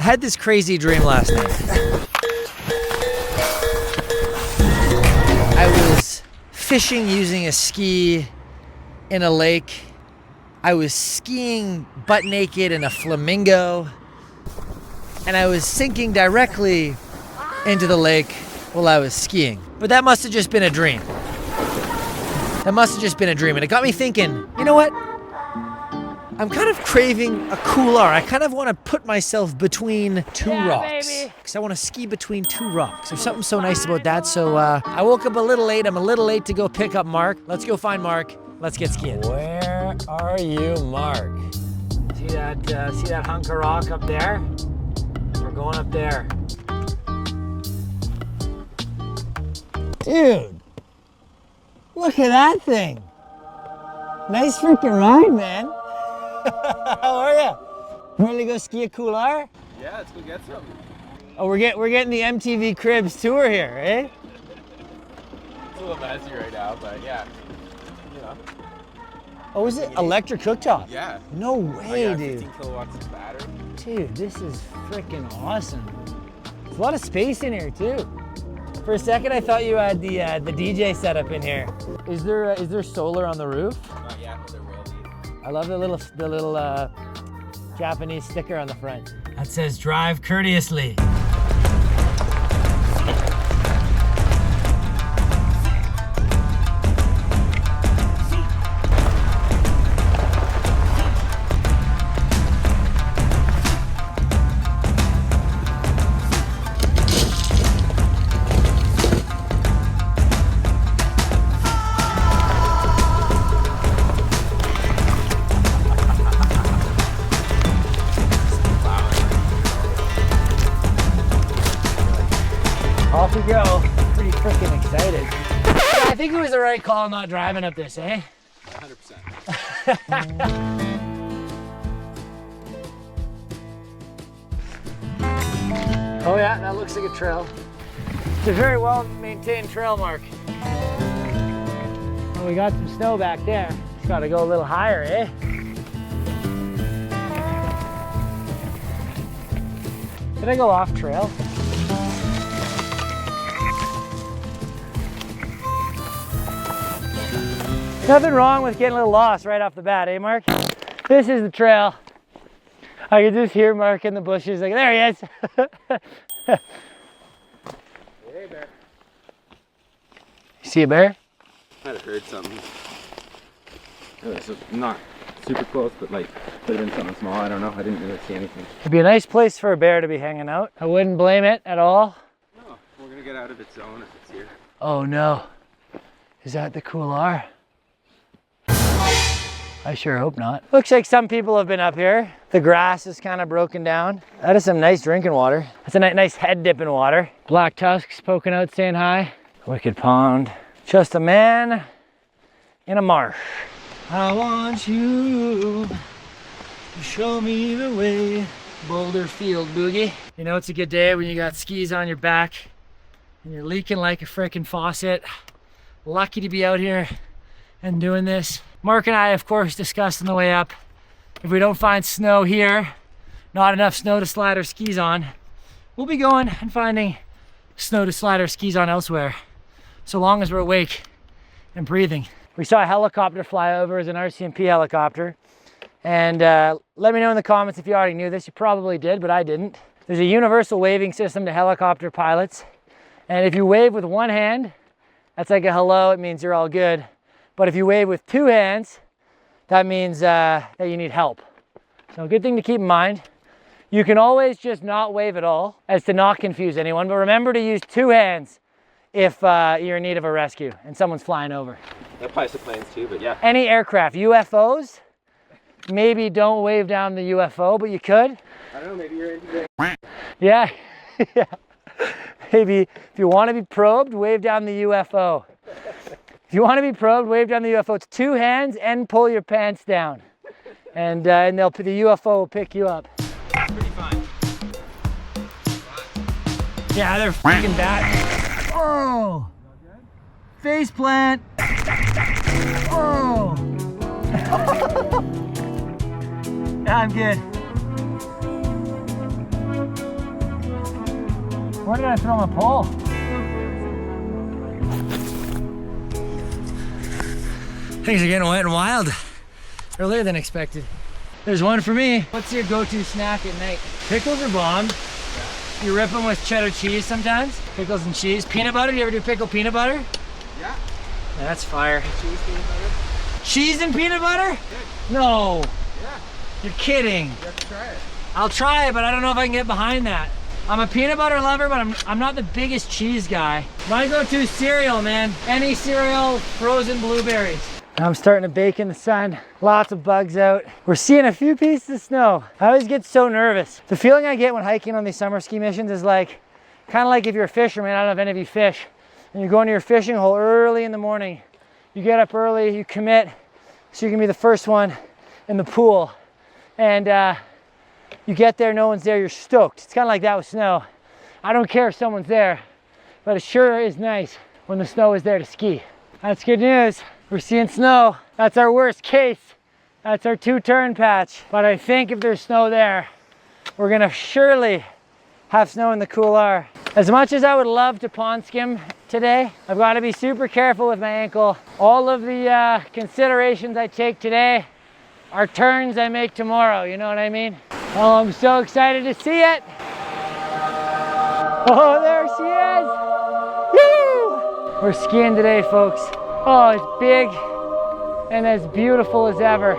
had this crazy dream last night. I was fishing using a ski in a lake. I was skiing butt naked in a flamingo. And I was sinking directly into the lake while I was skiing. But that must have just been a dream. That must have just been a dream. And it got me thinking, you know what? I'm kind of craving a couloir. I kind of want to put myself between two rocks. Because I want to ski between two rocks. There's something so nice about that. So I woke up a little late. I'm a little late to go pick up Mark. Let's go find Mark. Let's get skiing. Where are you, Mark? See that hunk of rock up there? We're going up there. Dude. Look at that thing. Nice freaking ride, man. How are you? Ready to go ski a couloir? Yeah, let's go get some. Oh, we're getting the MTV Cribz tour here, eh? It's a little messy right now, but yeah, you know. Oh, is it electric cooktop? Yeah. No way, dude. 15 kilowatts of battery. Dude, this is freaking awesome. There's a lot of space in here too. For a second, I thought you had the DJ setup in here. Is there solar on the roof? Not yet, but there will be. I love the little Japanese sticker on the front. That says "Drive courteously." Off we go. Pretty freaking excited. Yeah, I think it was the right call not driving up this, eh? 100%. Oh yeah, that looks like a trail. It's a very well maintained trail, Mark. Well, we got some snow back there. Just gotta go a little higher, eh? Did I go off trail? Nothing wrong with getting a little lost right off the bat, eh, Mark? This is the trail. I can just hear Mark in the bushes, like, there he is. Hey, bear. You see a bear? Might have heard something. So not super close, but like, could have been something small. I don't know. I didn't really see anything. It'd be a nice place for a bear to be hanging out. I wouldn't blame it at all. No, we're gonna get out of its zone if it's here. Oh no. Is that the couloir? I sure hope not. Looks like some people have been up here. The grass is kind of broken down. That is some nice drinking water. That's a nice head dipping water. Black tusks poking out saying hi. Wicked pond. Just a man in a marsh. I want you to show me the way. Boulder field boogie. You know it's a good day when you got skis on your back and you're leaking like a freaking faucet. Lucky to be out here and doing this. Mark and I, of course, discussed on the way up, if we don't find snow here, not enough snow to slide our skis on, we'll be going and finding snow to slide our skis on elsewhere, so long as we're awake and breathing. We saw a helicopter fly over as an RCMP helicopter, and let me know in the comments if you already knew this. You probably did, but I didn't. There's a universal waving system to helicopter pilots, and if you wave with one hand, that's like a hello, it means you're all good. But if you wave with two hands, that means that you need help. So a good thing to keep in mind. You can always just not wave at all, as to not confuse anyone, but remember to use two hands if you're in need of a rescue and someone's flying over. That applies to planes too, but yeah. Any aircraft, UFOs, maybe don't wave down the UFO, but you could. I don't know, maybe you're into Yeah, yeah. Maybe if you want to be probed, wave down the UFO. If you want to be probed, wave down the UFO. It's two hands and pull your pants down. And the UFO will pick you up. pretty fine. Yeah, they're freaking bad. Oh! Faceplant! Oh! Yeah, I'm good. Where did I throw my pole? Things are getting wet and wild. Earlier than expected. There's one for me. What's your go-to snack at night? Pickles or bombs? Yeah. You rip them with cheddar cheese sometimes? Pickles and cheese. Peanut butter? Do you ever do pickled peanut butter? Yeah. That's fire. Cheese, peanut butter? Cheese and peanut butter? Good. No. Yeah. You're kidding. You have to try it. I'll try it, but I don't know if I can get behind that. I'm a peanut butter lover, but I'm not the biggest cheese guy. My go-to cereal, man. Any cereal, frozen blueberries. I'm starting to bake in the sun. Lots of bugs out. We're seeing a few pieces of snow. I always get so nervous. The feeling I get when hiking on these summer ski missions is like, kind of like if you're a fisherman, I don't know if any of you fish, and you go into your fishing hole early in the morning. You get up early, you commit, so you can be the first one in the pool. And you get there, no one's there, you're stoked. It's kind of like that with snow. I don't care if someone's there, but it sure is nice when the snow is there to ski. That's good news. We're seeing snow. That's our worst case. That's our 2-turn patch. But I think if there's snow there, we're gonna surely have snow in the couloir. As much as I would love to pond skim today, I've got to be super careful with my ankle. All of the considerations I take today are turns I make tomorrow, you know what I mean? Oh, I'm so excited to see it. Oh, there she is. Woo! We're skiing today, folks. Oh, it's big and as beautiful as ever.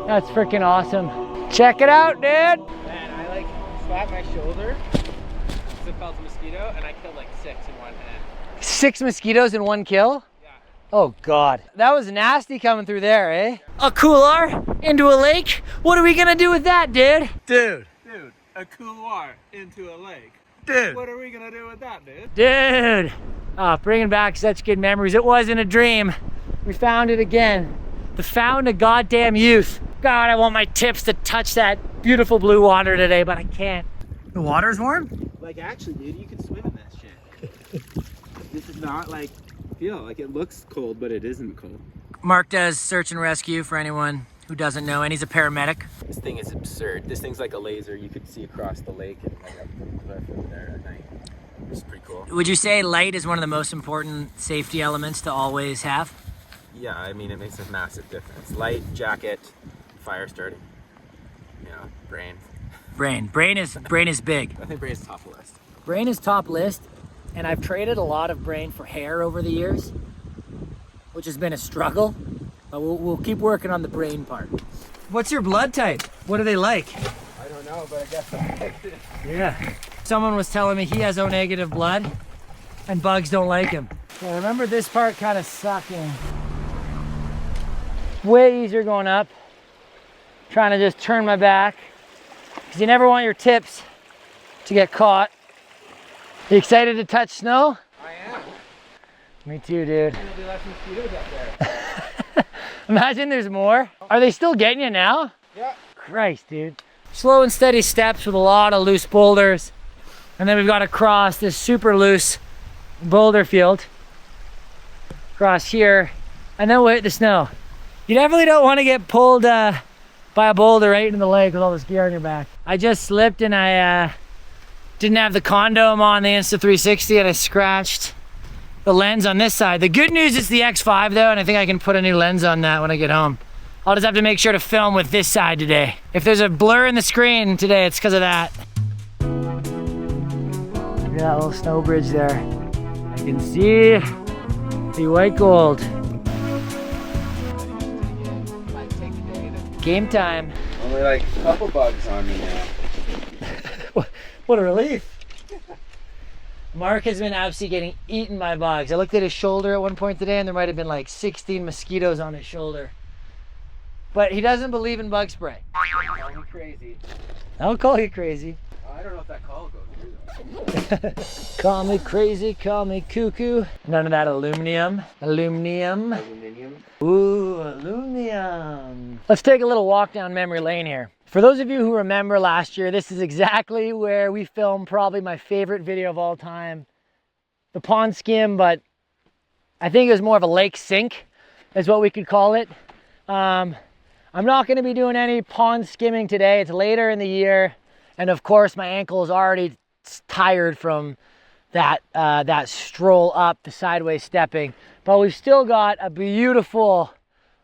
That's freaking awesome. Check it out, dude. Man, I like slapped my shoulder, zip felt a mosquito, and I killed like 6 in one hand. 6 mosquitoes in one kill? Yeah. Oh God. That was nasty coming through there, eh? A couloir into a lake? What are we gonna do with that, dude? Dude, a couloir into a lake. Dude. What are we gonna do with that, dude? Dude. Oh, bringing back such good memories. It wasn't a dream. We found it again. The fountain of goddamn youth. God, I want my tips to touch that beautiful blue water today, but I can't. The water's warm? Like actually, dude, you can swim in this shit. This is not like, like it looks cold, but it isn't cold. Mark does search and rescue for anyone who doesn't know, and he's a paramedic. This thing is absurd. This thing's like a laser. You could see across the lake and like up the cliff over there at night. It's pretty cool. Would you say light is one of the most important safety elements to always have? Yeah, I mean, it makes a massive difference. Light, jacket, fire starting, brain. Brain is big. I think brain's top list. Brain is top list, and I've traded a lot of brain for hair over the years, which has been a struggle, but we'll keep working on the brain part. What's your blood type? What are they like? I don't know, but I guess I Yeah. Someone was telling me he has O negative blood, and bugs don't like him. So I remember this part kind of sucking. Way easier going up. Trying to just turn my back, because you never want your tips to get caught. You excited to touch snow? I am. Me too, dude. There'll be less mosquitoes up there. Imagine there's more. Are they still getting you now? Yeah. Christ, dude. Slow and steady steps with a lot of loose boulders. And then we've got to cross this super loose boulder field. Cross here, and then we'll hit the snow. You definitely don't want to get pulled by a boulder right into the lake with all this gear on your back. I just slipped and I didn't have the condom on the Insta360, and I scratched the lens on this side. The good news is the X5 though, and I think I can put a new lens on that when I get home. I'll just have to make sure to film with this side today. If there's a blur in the screen today, it's because of that. Look at that little snow bridge there. I can see the white gold. Game time. Only like a couple bugs on me now. What a relief. Mark has been absolutely getting eaten by bugs. I looked at his shoulder at one point today and there might have been like 16 mosquitoes on his shoulder. But he doesn't believe in bug spray. Call me crazy. I'll call you crazy. I don't know if that call goes through though. Call me crazy, call me cuckoo. None of that aluminum. Aluminum. Ooh, aluminum. Let's take a little walk down memory lane here. For those of you who remember last year, this is exactly where we filmed probably my favorite video of all time. The pond skim, but I think it was more of a lake sink is what we could call it. I'm not gonna be doing any pond skimming today. It's later in the year. And of course, my ankle is already tired from that stroll up the sideways stepping. But we've still got a beautiful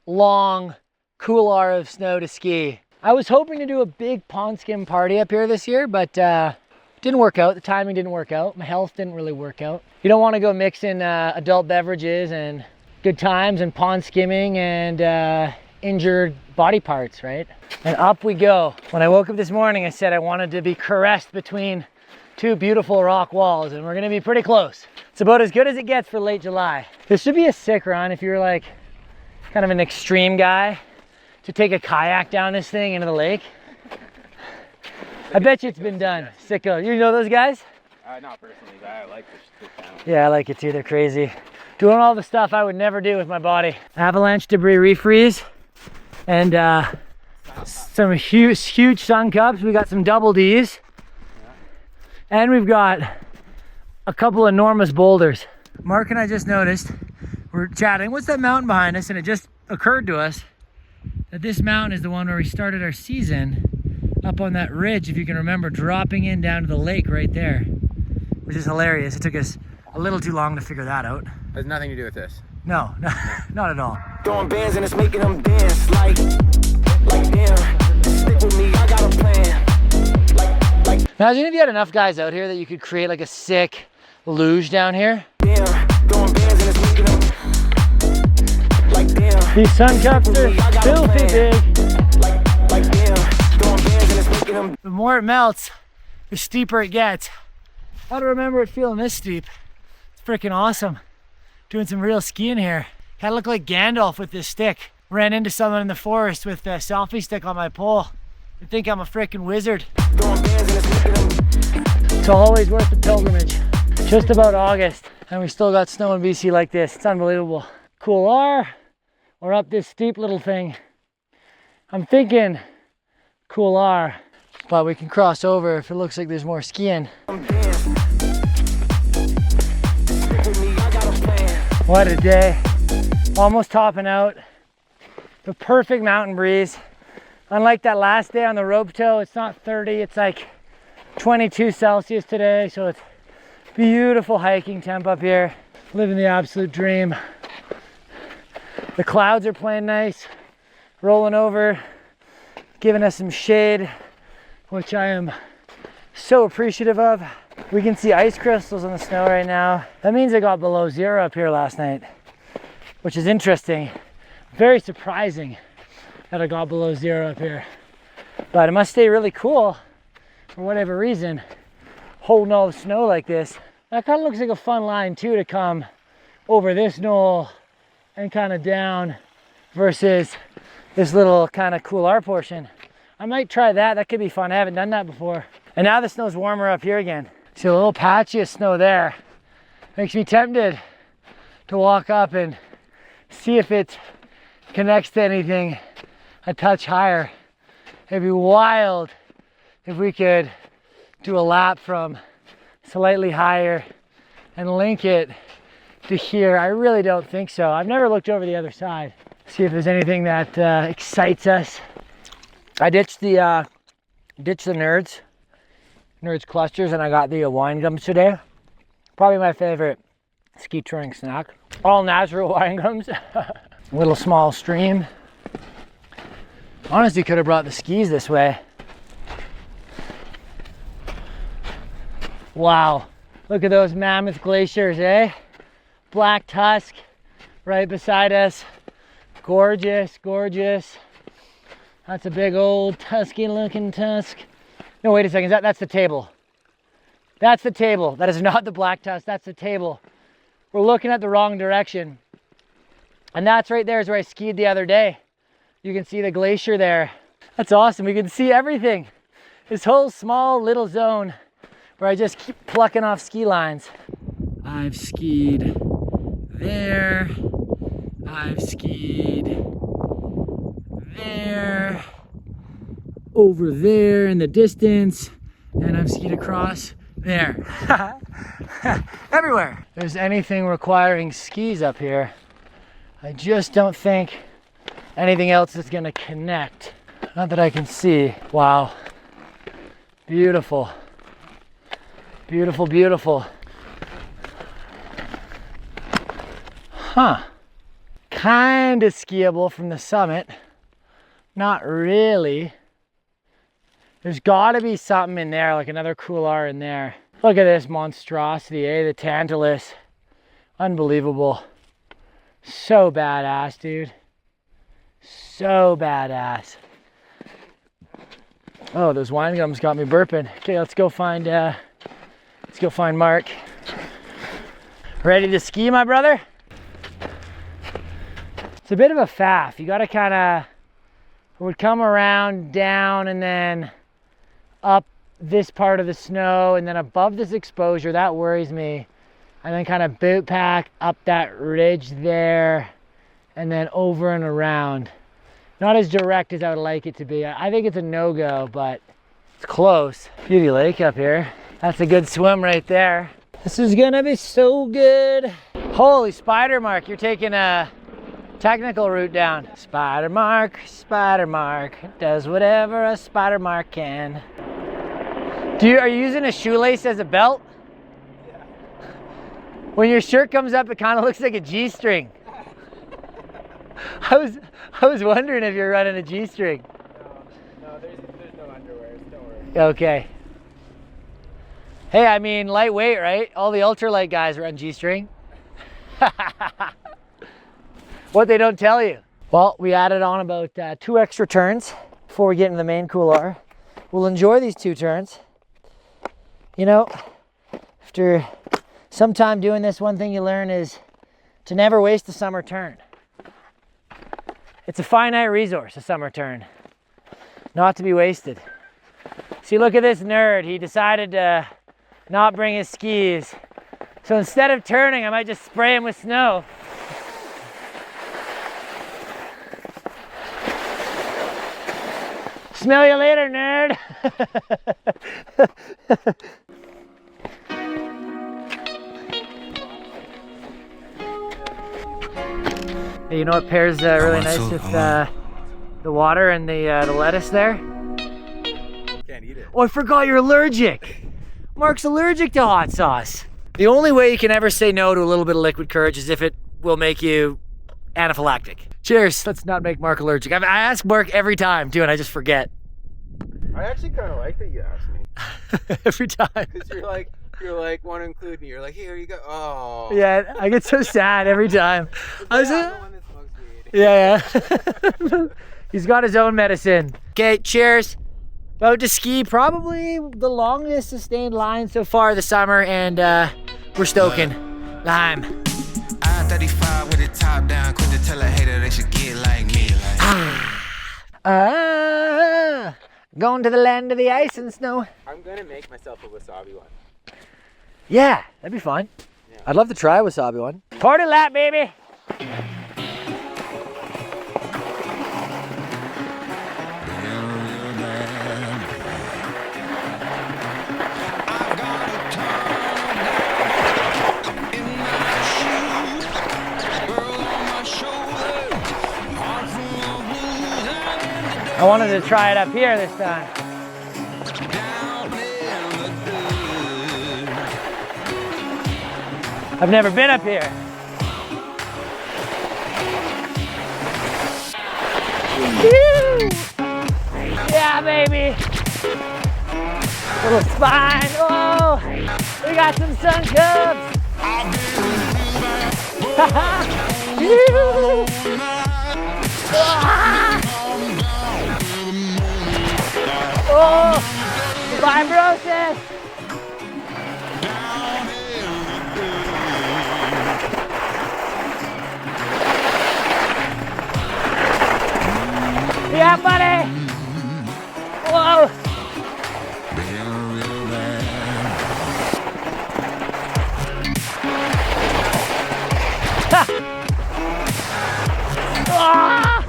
long couloir of snow to ski. I was hoping to do a big pond skim party up here this year, but didn't work out. The timing didn't work out. My health didn't really work out. You don't want to go mixing adult beverages and good times and pond skimming and injured body parts, right? And up we go. When I woke up this morning, I said I wanted to be caressed between two beautiful rock walls, and we're gonna be pretty close. It's about as good as it gets for late July. This should be a sick run if you're like kind of an extreme guy, to take a kayak down this thing into the lake. I bet you it's been done. Sicko. You know those guys? Not personally, but I like this channel. Yeah, I like it too. They're crazy. Doing all the stuff I would never do with my body. Avalanche debris refreeze and some huge sun cups. We got some double Ds. And we've got a couple enormous boulders. Mark and I just noticed, we're chatting, what's that mountain behind us? And it just occurred to us that this mountain is the one where we started our season, up on that ridge, if you can remember, dropping in down to the lake right there, which is hilarious. It took us a little too long to figure that out. Has nothing to do with this. No, not at all. Throwing bands and it's making them dance like damn. Stick with me, I got a plan. Imagine if you had enough guys out here that you could create like a sick luge down here. Damn, throwing bands and it's making them damn. These sun cups are filthy big. Damn, throwing bands and it's making them. The more it melts, the steeper it gets. I don't remember it feeling this steep. It's freaking awesome. Doing some real skiing here. Kind of look like Gandalf with this stick. Ran into someone in the forest with a selfie stick on my pole. I think I'm a freaking wizard. It's always worth the pilgrimage. Just about August, and we still got snow in BC like this. It's unbelievable. Couloir or up this steep little thing. I'm thinking couloir, but we can cross over if it looks like there's more skiing. What a day. Almost topping out. The perfect mountain breeze. Unlike that last day on the rope tow, it's not 30, it's like 22 Celsius today, so it's beautiful hiking temp up here. Living the absolute dream. The clouds are playing nice, rolling over, giving us some shade, which I am so appreciative of. We can see ice crystals in the snow right now. That means it got below zero up here last night, which is interesting. Very surprising that it got below zero up here. But it must stay really cool for whatever reason, holding all the snow like this. That kind of looks like a fun line too, to come over this knoll and kind of down versus this little kind of couloir portion. I might try that. That could be fun. I haven't done that before. And now the snow's warmer up here again. See a little patchy of snow there. Makes me tempted to walk up and see if it connects to anything a touch higher. It'd be wild if we could do a lap from slightly higher and link it to here. I really don't think so. I've never looked over the other side. See if there's anything that excites us. I ditched the nerds clusters, and I got the wine gums today. Probably my favorite ski touring snack. All natural wine gums. A little small stream. Honestly, could have brought the skis this way. Wow, look at those mammoth glaciers, eh? Black Tusk right beside us. Gorgeous, gorgeous. That's a big old tusky looking tusk. No, wait a second, that's the table. That's the table. That is not the Black Tusk, that's the table. We're looking at the wrong direction. And that's right there is where I skied the other day. You can see the glacier there. That's awesome, we can see everything. This whole small little zone where I just keep plucking off ski lines. I've skied there. I've skied there. Over there in the distance. And I've skied across there. Everywhere. If there's anything requiring skis up here, I just don't think anything else is gonna connect. Not that I can see. Wow. Beautiful. Beautiful, beautiful. Huh. Kind of skiable from the summit. Not really. There's gotta be something in there, like another couloir in there. Look at this monstrosity, eh? The Tantalus. Unbelievable. So badass, dude. So badass. Oh, those wine gums got me burping. Okay, let's go find Mark. Ready to ski, my brother? It's a bit of a faff. You gotta kinda, it would come around, down, and then up this part of the snow, and then above this exposure. That worries me. And then kind of boot pack up that ridge there, and then over and around. Not as direct as I would like it to be. I think it's a no-go, but it's close. Beauty Lake up here. That's a good swim right there. This is gonna be so good. Holy spider Mark, you're taking a technical route down. Spider Mark does whatever a spider Mark can. Are you using a shoelace as a belt? Yeah. When your shirt comes up, it kind of looks like a G-string. I was wondering if you're running a G-string. No, there's no underwear, don't worry. Okay. Hey, I mean, lightweight, right? All the ultralight guys run G-string. What they don't tell you. Well, we added on about 2 extra turns before we get into the main couloir. We'll enjoy these 2 turns. You know, after some time doing this, one thing you learn is to never waste a summer turn. It's a finite resource, a summer turn, not to be wasted. See, look at this nerd. He decided to not bring his skis. So instead of turning, I might just spray him with snow. Smell you later, nerd. Hey, you know what pairs really nice with the water and the lettuce there? Can't eat it. Oh, I forgot you're allergic. Mark's allergic to hot sauce. The only way you can ever say no to a little bit of liquid courage is if it will make you anaphylactic. Cheers. Let's not make Mark allergic. I ask Mark every time too, and I just forget. I actually kind of like that you asked me. Every time. Because you're like, want to include me. You're like, here you go. Oh. Yeah, I get so sad every time. I was I'm the one that smokes weed. Yeah. He's got his own medicine. Okay, cheers. About to ski probably the longest sustained line so far this summer, and we're stoking. Lime. I-35 with the top down, quick to tell a hater they should get like me. Going to the land of the ice and snow. I'm going to make myself a wasabi one. Yeah, that'd be fun. Yeah. I'd love to try a wasabi one. Party lap, baby. I wanted to try it up here this time. I've never been up here. Woo! Yeah, baby. Little spine. Oh, we got some sun cubs. Oh, fibrosis. Yeah, buddy. Whoa. Ah!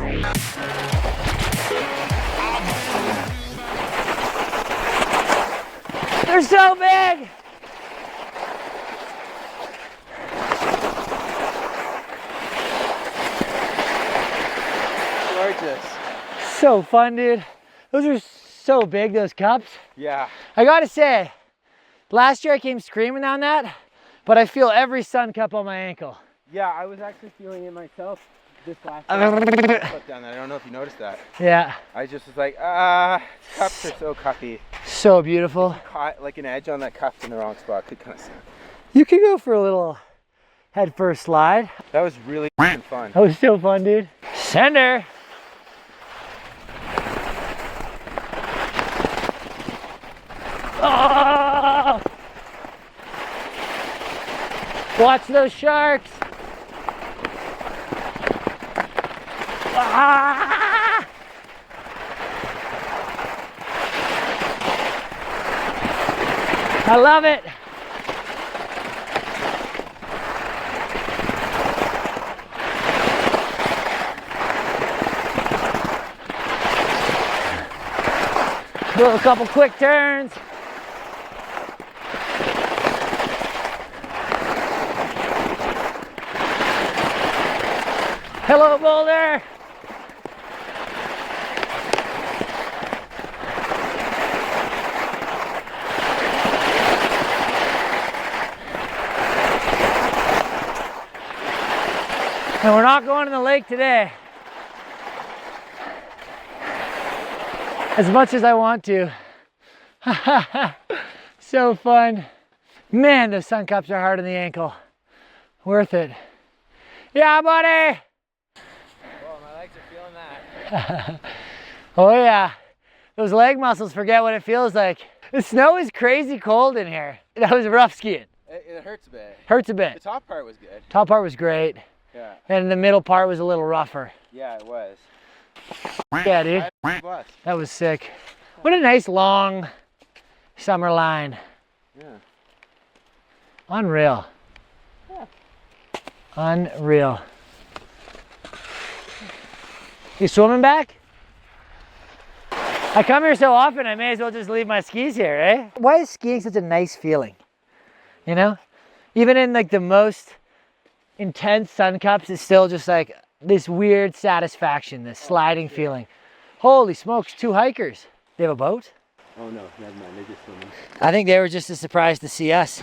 They're so big. Gorgeous. So fun, dude. Those are so big, those cups. Yeah. I gotta say, Last year I came screaming on that, but I feel every sun cup on my ankle. Yeah, I was actually feeling it myself this last time. Down there. I don't know if you noticed that. Yeah. I just was like, cups are so cuffy. So beautiful. Caught like an edge on that cuff in the wrong spot. Could kind of suck. You could go for a little head first slide. That was really fun. That was so fun, dude. Sender. Oh! Watch those sharks. Ah! I love it. Do a couple quick turns. Hello, boulder. And we're not going in the lake today. As much as I want to. So fun. Man, those sun cups are hard on the ankle. Worth it. Yeah, buddy. Oh, my legs are feeling that. Oh yeah. Those leg muscles forget what it feels like. The snow is crazy cold in here. That was rough skiing. It hurts a bit. Hurts a bit. The top part was good. Top part was great. Yeah. And the middle part was a little rougher. Yeah, it was. Yeah, dude. That was sick. What a nice long summer line. Yeah. Unreal. Yeah. Unreal. You swimming back? I come here so often, I may as well just leave my skis here, eh? Why is skiing such a nice feeling? You know? Even in like the most intense sun cups, it's still just like this weird satisfaction, this sliding feeling. Holy smokes, 2 hikers. They have a boat? Oh no, never mind, they're just swimming. I think they were just as surprised to see us.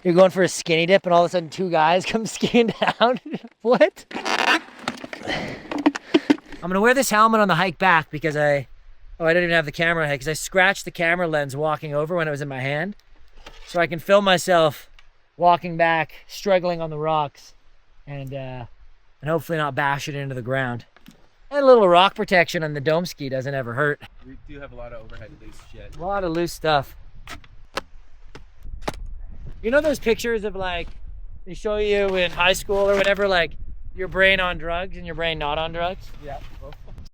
You're going for a skinny dip and all of a sudden 2 guys come skiing down. What? I'm gonna wear this helmet on the hike back because I don't even have the camera because I scratched the camera lens walking over when it was in my hand. So I can film myself walking back, struggling on the rocks, and hopefully not bash it into the ground. And a little rock protection on the dome ski doesn't ever hurt. We do have a lot of overhead loose shit. A lot of loose stuff. You know those pictures of like, they show you in high school or whatever, like your brain on drugs and your brain not on drugs? Yeah.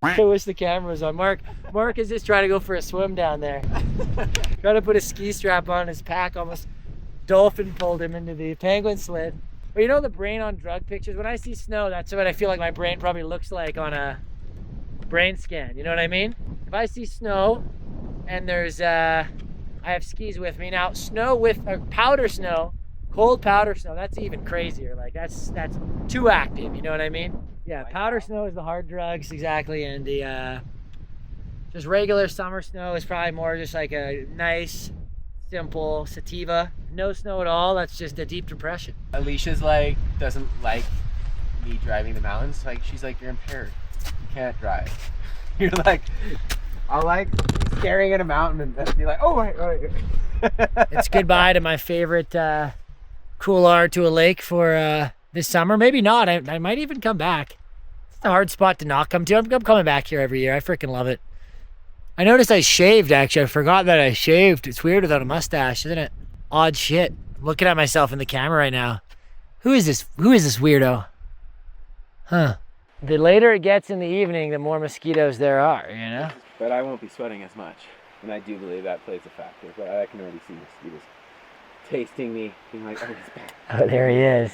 I wish the camera was on. Mark is just trying to go for a swim down there. Trying to put a ski strap on his pack, almost dolphin pulled him into the penguin sled. But you know the brain on drug pictures? When I see snow, that's what I feel like my brain probably looks like on a brain scan. You know what I mean? If I see snow and there's, I have skis with me. Now, snow with powder snow, cold powder snow, that's even crazier. Like that's too active, you know what I mean? Yeah, powder snow is the hard drugs, exactly. And the just regular summer snow is probably more just like a nice, simple sativa. No snow at all, that's just a deep depression. Alicia's like, doesn't like me driving the mountains. Like, she's like, you're impaired. You can't drive. You're like, I like staring at a mountain and be like, oh my God. It's goodbye to my favorite couloir to a lake for this summer. Maybe not, I might even come back. It's a hard spot to not come to. I'm coming back here every year, I freaking love it. I noticed I shaved actually, I forgot that I shaved. It's weird without a mustache, isn't it? Odd shit. I'm looking at myself in the camera right now. Who is this weirdo? Huh. The later it gets in the evening, the more mosquitoes there are, you know? But I won't be sweating as much. And I do believe that plays a factor. But I can already see mosquitoes tasting me, being like, oh, he's back. Oh, there he is.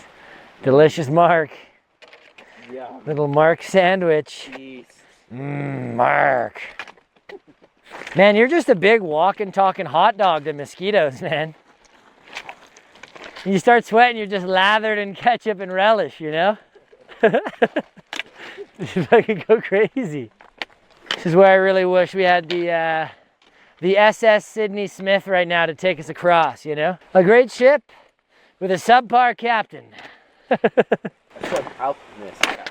Delicious Mark. Yeah. Little Mark sandwich. Jeez. Mark. Man, you're just a big walking, talking hot dog to mosquitoes, man. You start sweating, you're just lathered in ketchup and relish, you know? Just fucking go crazy. This is where I really wish we had the the SS Sydney Smith right now to take us across, you know? A great ship with a subpar captain. Subalpinist.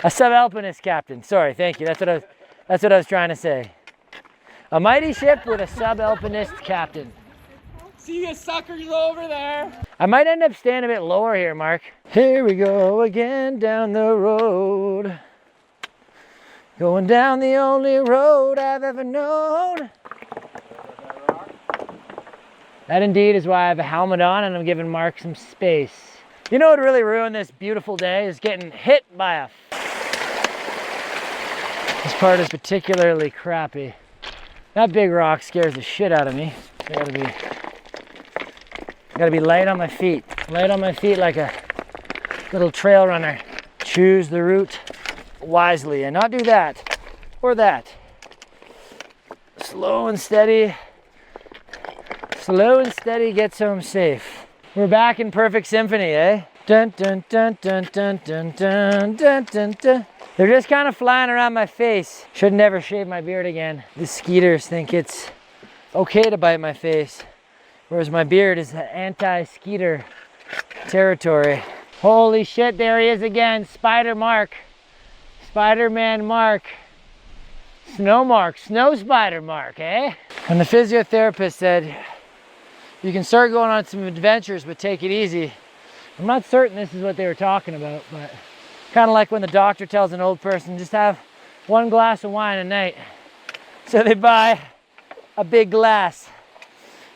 A subalpinist captain. Sorry, thank you. That's what I was trying to say. A mighty ship with a subalpinist captain. See you suckers over there. I might end up staying a bit lower here, Mark. Here we go again down the road. Going down the only road I've ever known. That indeed is why I have a helmet on and I'm giving Mark some space. You know what really ruined this beautiful day is getting hit by a... This part is particularly crappy. That big rock scares the shit out of me. I gotta be light on my feet. Light on my feet like a little trail runner. Choose the route wisely and not do that or that. Slow and steady. Slow and steady gets home safe. We're back in perfect symphony, eh? Dun dun dun dun dun dun dun dun dun dun. They're just kind of flying around my face. Should never shave my beard again. The skeeters think it's okay to bite my face, whereas my beard is anti-skeeter territory. Holy shit, there he is again. Spider Mark. Spider-Man Mark. Snow Mark. Snow Spider Mark, eh? And the physiotherapist said, you can start going on some adventures, but take it easy. I'm not certain this is what they were talking about, but kind of like when the doctor tells an old person, just have one glass of wine a night. So they buy a big glass.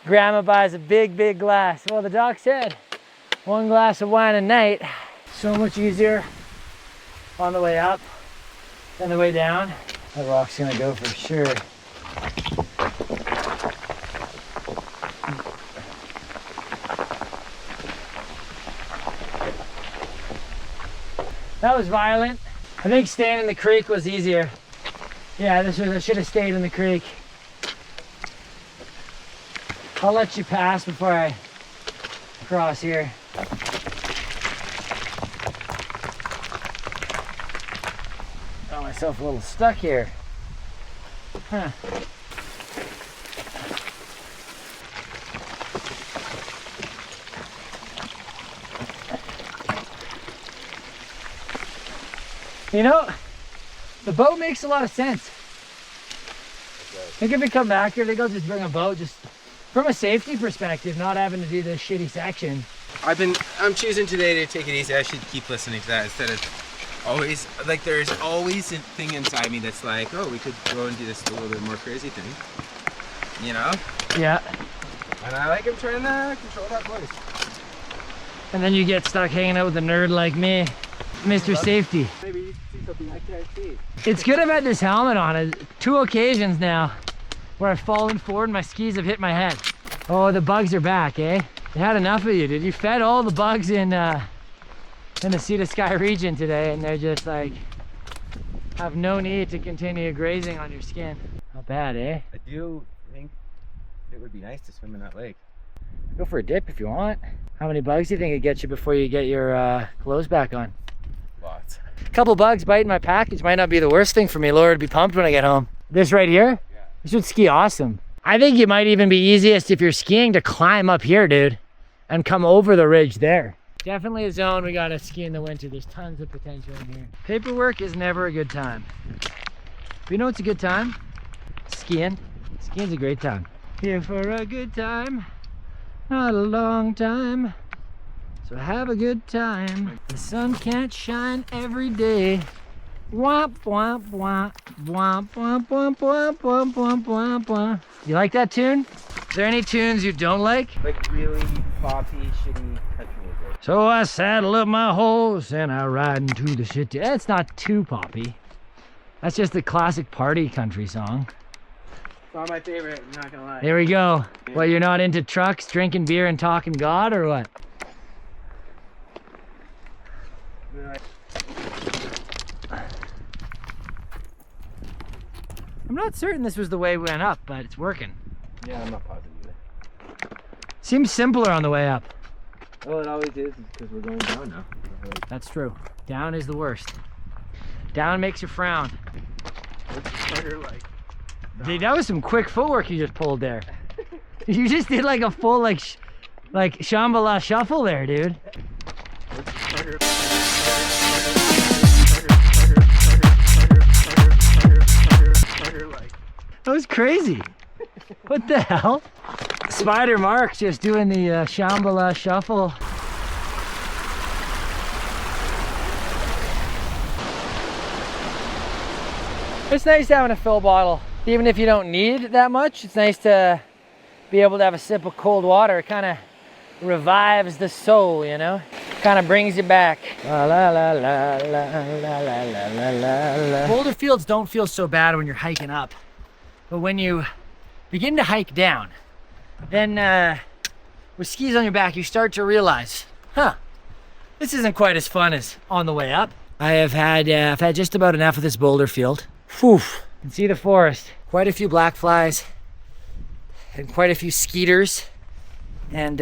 Grandma buys a big, big glass. Well, the doc said, one glass of wine a night. So much easier on the way up than the way down. That rock's gonna go for sure. That was violent. I think staying in the creek was easier. Yeah, I should have stayed in the creek. I'll let you pass before I cross here. Got myself a little stuck here. Huh. You know, the boat makes a lot of sense. I think if we come back here, I think I'll just bring a boat just from a safety perspective, not having to do this shitty section. I'm choosing today to take it easy. I should keep listening to that instead of always, like there's always a thing inside me that's like, oh, we could go and do this a little bit more crazy thing. You know? Yeah. And I like him trying to control that voice. And then you get stuck hanging out with a nerd like me. Mr. Safety. Maybe you see something I can't see. It's good I've had this helmet on. 2 occasions now where I've fallen forward and my skis have hit my head. Oh, the bugs are back, eh? They had enough of you, dude. You fed all the bugs in the Sea to Sky region today, and they're just like, have no need to continue grazing on your skin. Not bad, eh? I do think it would be nice to swim in that lake. Go for a dip if you want. How many bugs do you think it gets you before you get your clothes back on? Lots. A couple bugs biting my package might not be the worst thing for me. Laura would be pumped when I get home. This right here? Yeah. This would ski awesome. I think it might even be easiest if you're skiing to climb up here, dude, and come over the ridge there. Definitely a zone we gotta ski in the winter. There's tons of potential in here. Paperwork is never a good time. But you know what's a good time? Skiing. Skiing's a great time. Here for a good time, not a long time. So have a good time. The sun can't shine every day. Womp womp womp womp womp womp womp womp womp womp womp. You like that tune? Is there any tunes you don't like? Like really poppy, shitty country music. So I saddle up my horse and I ride into the city. That's not too poppy. That's just a classic party country song. It's not my favorite, I'm not gonna lie. There we go. Well, you're not into trucks, drinking beer, and talking God, or what? I'm not certain this was the way we went up, but it's working. Yeah, I'm not positive either. Seems simpler on the way up. Well, it always is because we're going down now. That's true. Down is the worst. Down makes you frown. It's harder, like. Dude, that was some quick footwork you just pulled there. You just did like a full like shambala shuffle there, dude. That was crazy. What the hell? Spider Mark just doing the shambala shuffle. It's nice having a fill bottle. Even if you don't need that much, it's nice to be able to have a sip of cold water. It kind of revives the soul, you know? Kind of brings you back. La, la, la, la, la, la, la, la, la. Boulder fields don't feel so bad when you're hiking up. But when you begin to hike down, then with skis on your back, you start to realize, this isn't quite as fun as on the way up. I've had just about enough of this boulder field. Whew. You can see the forest. Quite a few black flies and quite a few skeeters. And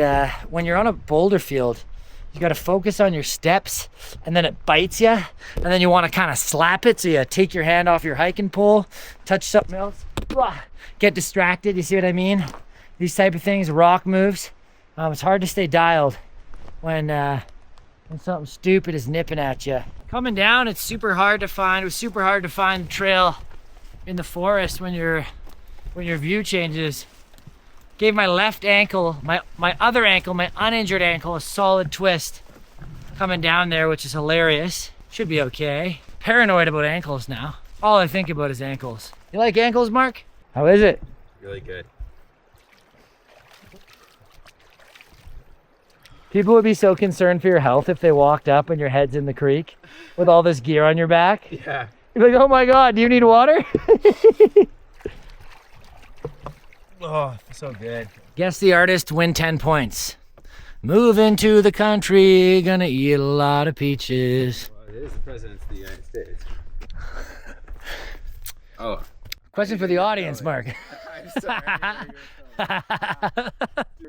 when you're on a boulder field, you got to focus on your steps, and then it bites you, and then you want to kind of slap it, so you take your hand off your hiking pole, touch something else, get distracted. You see what I mean? These type of things, rock moves. It's hard to stay dialed when something stupid is nipping at you. Coming down, it's super hard to find. It was super hard to find the trail in the forest when your view changes. Gave my left ankle, my other ankle, my uninjured ankle, a solid twist coming down there, which is hilarious. Should be okay. Paranoid about ankles now. All I think about is ankles. You like ankles, Mark? How is it? Really good. People would be so concerned for your health if they walked up and your head's in the creek with all this gear on your back. Yeah. You're like, oh my God, do you need water? Oh, so good. Guess the artist, win 10 points. Move into the country, gonna eat a lot of peaches. Well, it is the president of the United States. Oh. Question for the audience, Mark. I'm sorry.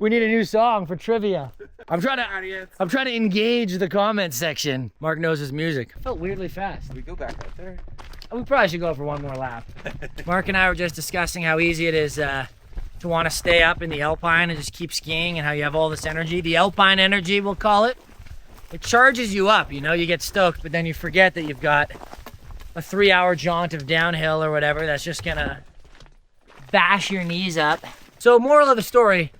We need a new song for trivia. I'm trying to engage the comment section. Mark knows his music. Felt weirdly fast. Can we go back out there? We probably should go for one more lap. Mark and I were just discussing how easy it is to want to stay up in the alpine and just keep skiing, and how you have all this energy. The alpine energy, we'll call it. It charges you up, you know, you get stoked, but then you forget that you've got a 3-hour jaunt of downhill or whatever that's just gonna bash your knees up. So moral of the story,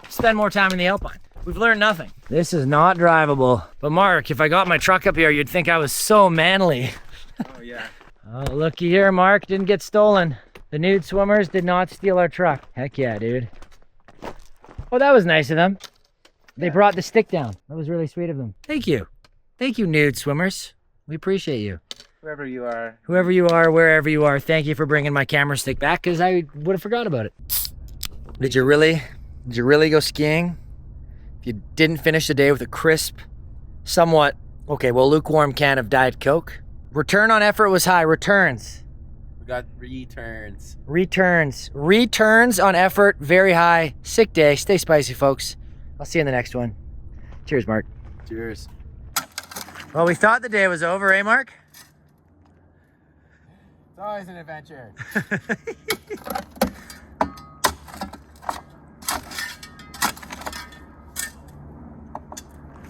spend more time in the alpine. We've learned nothing. This is not drivable. But Mark, if I got my truck up here, you'd think I was so manly. Oh, yeah. Oh, looky here, Mark, didn't get stolen. The nude swimmers did not steal our truck. Heck yeah, dude. Oh, that was nice of them. They brought the stick down. That was really sweet of them. Thank you. Thank you, nude swimmers. We appreciate you. Whoever you are. Whoever you are, wherever you are, thank you for bringing my camera stick back, because I would have forgot about it. Did you really go skiing? If you didn't finish the day with a crisp, somewhat, okay, well, lukewarm can of Diet Coke. Return on effort was high. Returns. We got returns. Returns on effort, very high. Sick day. Stay spicy, folks. I'll see you in the next one. Cheers, Mark. Cheers. Well, we thought the day was over, eh, Mark? It's always an adventure.